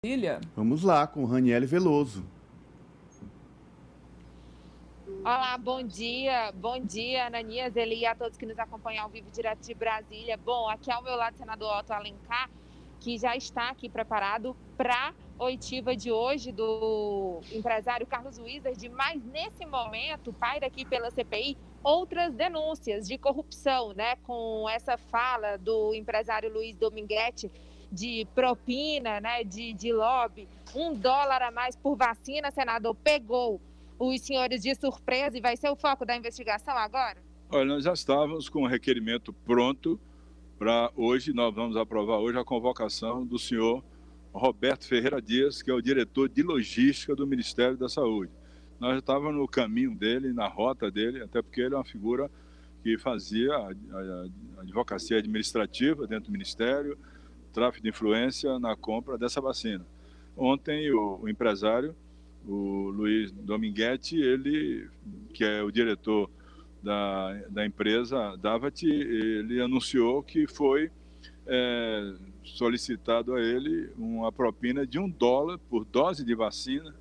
Brasília. Vamos lá com Raniele Veloso. Olá, bom dia, Ananias, Eli e a todos que nos acompanham ao vivo direto de Brasília. Bom, aqui ao meu lado o senador Otto Alencar, que já está aqui preparado para a oitiva de hoje do empresário Carlos Wizard, mas nesse momento, paira aqui pela CPI outras denúncias de corrupção, né? Com essa fala do empresário Luiz Dominguete de propina, né? De lobby, $1 a mais por vacina, senador, pegou os senhores de surpresa e vai ser o foco da investigação agora? Olha, nós já estávamos com o requerimento pronto para hoje, nós vamos aprovar hoje a convocação do senhor Roberto Ferreira Dias, que é o diretor de logística do Ministério da Saúde. Nós já estávamos no caminho dele, na rota dele, até porque ele é uma figura que fazia a advocacia administrativa dentro do Ministério, tráfico de influência na compra dessa vacina. Ontem o empresário, o Luiz Dominguete, ele, que é o diretor da empresa Davat, ele anunciou que foi solicitado a ele uma propina de $1 por dose de vacina,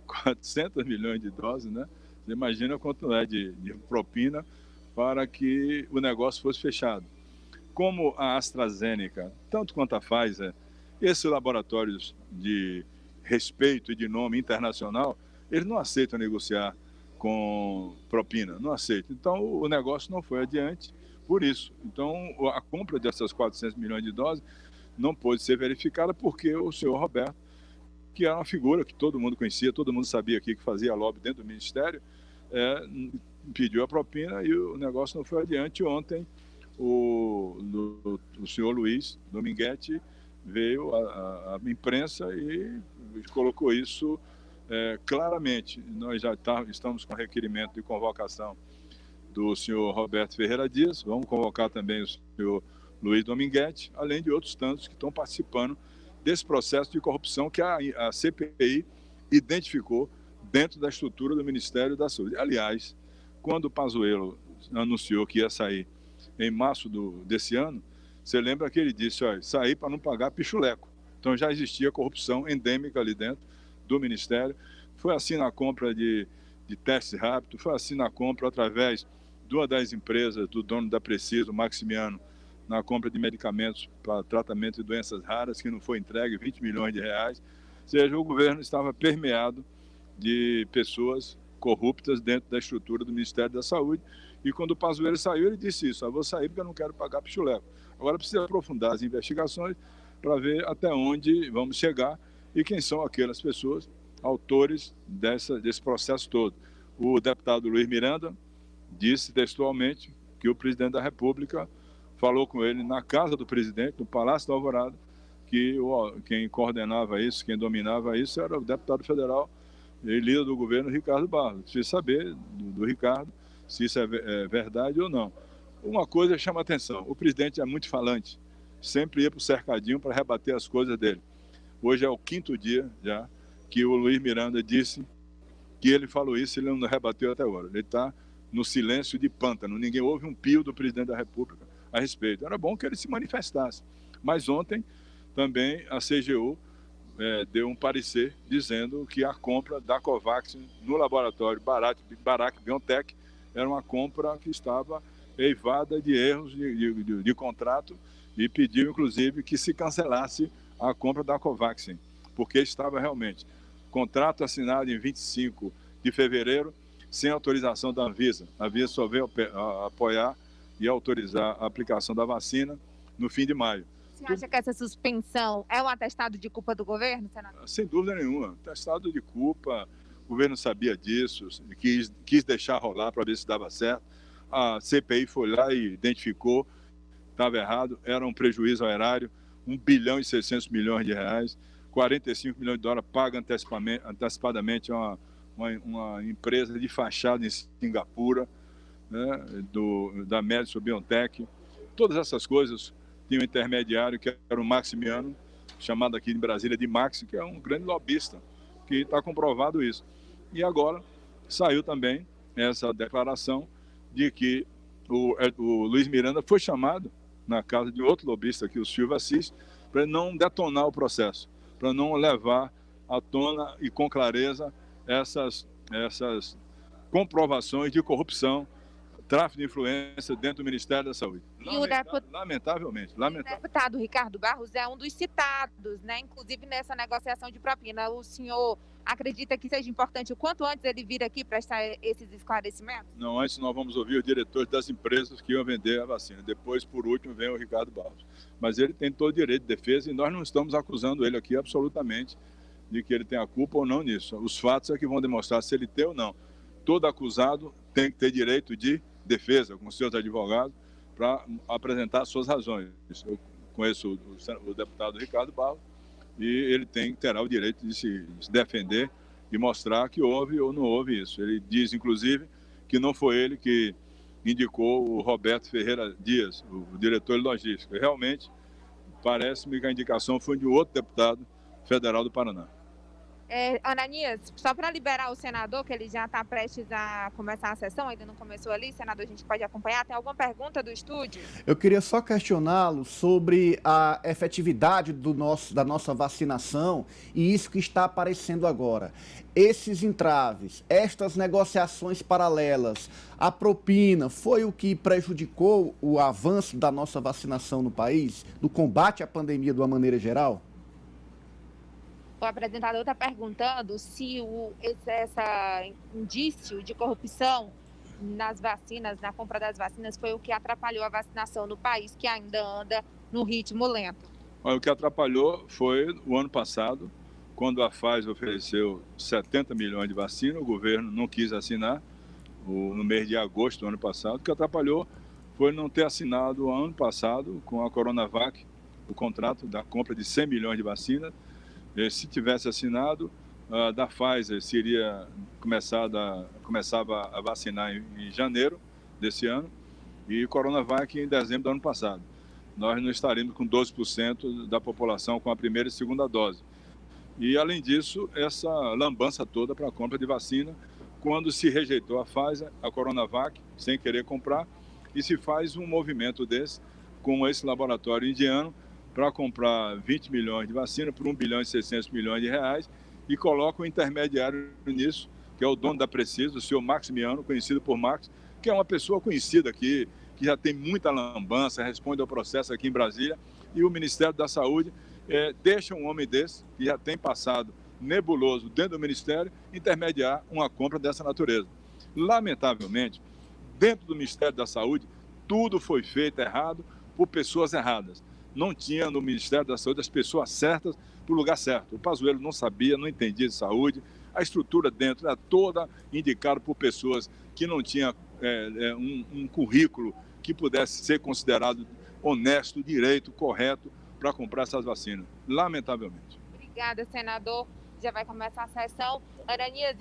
400 milhões de doses, né? Você imagina quanto é de propina para que o negócio fosse fechado. Como a AstraZeneca, tanto quanto a Pfizer, esses laboratórios de respeito e de nome internacional, eles não aceitam negociar com propina, não aceitam. Então, o negócio não foi adiante por isso. Então, a compra dessas 400 milhões de doses não pôde ser verificada porque o senhor Roberto, que era uma figura que todo mundo conhecia, todo mundo sabia aqui que fazia lobby dentro do Ministério, pediu a propina e o negócio não foi adiante. Ontem, o senhor Luiz Dominguete veio à imprensa e colocou isso claramente. Nós já estamos com requerimento de convocação do senhor Roberto Ferreira Dias, vamos convocar também o senhor Luiz Dominguete, além de outros tantos que estão participando desse processo de corrupção que a CPI identificou dentro da estrutura do Ministério da Saúde. Aliás, quando o Pazuello anunciou que ia sair em março desse ano, você lembra que ele disse, olha, sair para não pagar pichuleco. Então já existia corrupção endêmica ali dentro do Ministério. Foi assim na compra de testes rápidos, foi assim na compra através de uma das empresas do dono da Preciso, Maximiano, na compra de medicamentos para tratamento de doenças raras, que não foi entregue, R$20 milhões. Ou seja, o governo estava permeado de pessoas corruptas dentro da estrutura do Ministério da Saúde. E quando o Pazuello saiu, ele disse isso, vou sair porque eu não quero pagar pichuleco. Agora precisa aprofundar as investigações para ver até onde vamos chegar e quem são aquelas pessoas autores desse processo todo. O deputado Luiz Miranda disse textualmente que o presidente da República falou com ele na casa do presidente, no Palácio da Alvorada, que quem coordenava isso, quem dominava isso era o deputado federal e líder do governo, Ricardo Barros. Precisa saber do Ricardo se isso é verdade ou não. Uma coisa chama atenção, o presidente é muito falante, sempre ia para o cercadinho para rebater as coisas dele. Hoje é o 5º dia já que o Luiz Miranda disse que ele falou isso, ele não rebateu até agora. Ele está no silêncio de pântano, ninguém ouve um pio do presidente da República a respeito. Era bom que ele se manifestasse. Mas ontem também a CGU deu um parecer dizendo que a compra da Covax no laboratório Barack Biotech era uma compra que estava eivada de erros de contrato e pediu, inclusive, que se cancelasse a compra da Covaxin, porque estava realmente contrato assinado em 25 de fevereiro, sem autorização da Anvisa. A Anvisa só veio apoiar e autorizar a aplicação da vacina no fim de maio. Você acha que essa suspensão é um atestado de culpa do governo, senador? Sem dúvida nenhuma. Atestado de culpa, o governo sabia disso, quis deixar rolar para ver se dava certo. A CPI foi lá e identificou, estava errado, era um prejuízo ao erário, R$1 bilhão e 600 milhões, 45 milhões de dólares paga antecipadamente a uma empresa de fachada em Singapura, né, da Medison BioNTech. Todas essas coisas tinha um intermediário que era o Maximiano, chamado aqui em Brasília de Max, que é um grande lobista, que está comprovado isso. E agora saiu também essa declaração de que o Luiz Miranda foi chamado na casa de outro lobista aqui, o Silvio Assis, para não detonar o processo, para não levar à tona e com clareza essas comprovações de corrupção, tráfico de influência dentro do Ministério da Saúde. Lamentavelmente. O deputado Ricardo Barros é um dos citados, né? Inclusive nessa negociação de propina. O senhor acredita que seja importante o quanto antes ele vir aqui prestar esses esclarecimentos? Não, antes nós vamos ouvir os diretores das empresas que iam vender a vacina. Depois, por último, vem o Ricardo Barros. Mas ele tem todo o direito de defesa e nós não estamos acusando ele aqui absolutamente de que ele tem a culpa ou não nisso. Os fatos é que vão demonstrar se ele tem ou não. Todo acusado tem que ter direito de defesa com seus advogados para apresentar suas razões. Eu conheço o deputado Ricardo Barros e ele terá o direito de se defender e mostrar que houve ou não houve isso. Ele diz, inclusive, que não foi ele que indicou o Roberto Ferreira Dias, o diretor de logística. Realmente, parece-me que a indicação foi de outro deputado federal do Paraná. Ananias, só para liberar o senador, que ele já está prestes a começar a sessão, ainda não começou ali, senador, a gente pode acompanhar. Tem alguma pergunta do estúdio? Eu queria só questioná-lo sobre a efetividade da nossa vacinação e isso que está aparecendo agora. Esses entraves, estas negociações paralelas, a propina, foi o que prejudicou o avanço da nossa vacinação no país, do combate à pandemia de uma maneira geral? O apresentador está perguntando se esse indício de corrupção nas vacinas, na compra das vacinas, foi o que atrapalhou a vacinação no país, que ainda anda no ritmo lento. O que atrapalhou foi o ano passado, quando a Pfizer ofereceu 70 milhões de vacinas, o governo não quis assinar no mês de agosto do ano passado. O que atrapalhou foi não ter assinado ano passado com a Coronavac o contrato da compra de 100 milhões de vacinas. Se tivesse assinado, da Pfizer começava a vacinar em janeiro desse ano e Coronavac em dezembro do ano passado. Nós não estaríamos com 12% da população com a primeira e segunda dose. E, além disso, essa lambança toda para a compra de vacina, quando se rejeitou a Pfizer, a Coronavac, sem querer comprar, e se faz um movimento desse com esse laboratório indiano, para comprar 20 milhões de vacina por 1 bilhão e 600 milhões de reais e coloca um intermediário nisso, que é o dono da Precisa, o senhor Maximiano, conhecido por Max, que é uma pessoa conhecida aqui, que já tem muita lambança, responde ao processo aqui em Brasília, e o Ministério da Saúde deixa um homem desse, que já tem passado nebuloso dentro do Ministério, intermediar uma compra dessa natureza. Lamentavelmente, dentro do Ministério da Saúde, tudo foi feito errado por pessoas erradas. Não tinha no Ministério da Saúde as pessoas certas para o lugar certo. O Pazuello não sabia, não entendia de saúde. A estrutura dentro era toda indicada por pessoas que não tinham um currículo que pudesse ser considerado honesto, direito, correto para comprar essas vacinas. Lamentavelmente. Obrigada, senador. Já vai começar a sessão. Ananias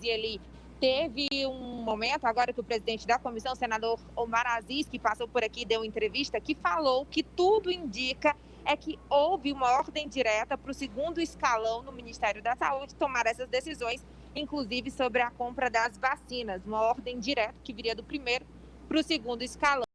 e Eli, teve um momento, agora que o presidente da comissão, o senador Omar Aziz, que passou por aqui e deu uma entrevista, que falou que tudo indica que houve uma ordem direta para o segundo escalão no Ministério da Saúde tomar essas decisões, inclusive sobre a compra das vacinas. Uma ordem direta que viria do primeiro para o segundo escalão.